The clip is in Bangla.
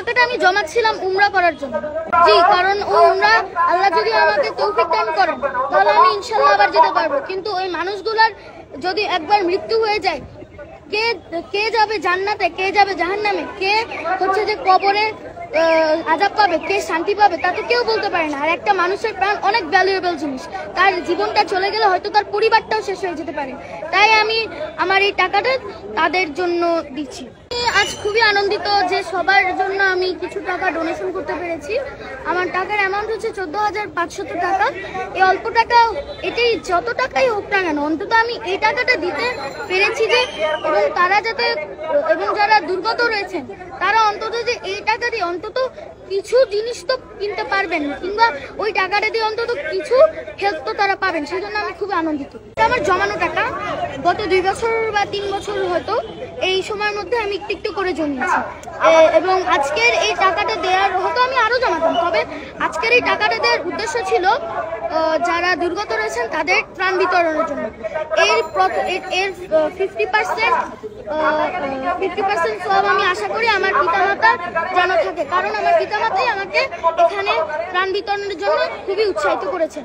টাকাটা আমি জমাচ্ছিলাম উমরা করার জন্য। জি, কারণ ওই উমরা আল্লাহ যদি আমাকে তৌফিক দান করেন তাহলে আমি ইনশাল্লাহ আবার যেতে পারবো। কিন্তু ওই মানুষগুলার যদি একবার মৃত্যু হয়ে যায়, কে যাবে জান্নাতে, কে যাবে জাহান্নামে, কে হচ্ছে যে কবরে আযাব পাবে, কে শান্তি পাবে, তা তো কেউ বলতে পারে না। আর একটা মানুষের প্রাণ অনেক ভ্যালুয়েবল জিনিস, তার জীবনটা চলে গেলে হয়তো তার পরিবারটাও শেষ হয়ে যেতে পারে। তাই আমি আমার এই টাকাটা তাদের জন্য দিচ্ছি। আজ খুবই আনন্দিত যে সবার জন্য আমি কিছু টাকা ডোনেশন করতে পেরেছি। আমার টাকার অ্যামাউন্ট হচ্ছে 14,500 টাকা। এই অল্প টাকা, এটাই যত টাকাই হোক না কেন, অন্তত আমি এই টাকাটা দিতে পেরেছি যে, এবং তারা যাতে, এবং যারা দুর্গত রয়েছেন তারা অন্তত যে এই টাকা দিয়ে অন্তত কিছু জিনিস তো কিনতে পারবেন, কিংবা ওই টাকাটা দিয়ে অন্তত কিছু হেল্প তো তারা পাবেন, সেই জন্য আমি খুবই আনন্দিত। আমার জমানো টাকা গত 2 বছর বা 3 বছর হয়তো এই সময়ের মধ্যে আমি একটু করে জমিয়েছি, এবং আজকের এই টাকাটা দেওয়ার হয়তো আমি আরো জমাতাম, তবে আজকের এই টাকাটা দেওয়ার উদ্দেশ্য ছিল যারা দুর্গত রয়েছেন তাদের ত্রাণ বিতরণের জন্য। এর 50% সব আমি আশা করি আমার পিতামাতা যেন থাকে, কারণ আমার পিতামাতাই আমাকে এখানে ত্রাণ বিতরণের জন্য খুবই উৎসাহিত করেছেন।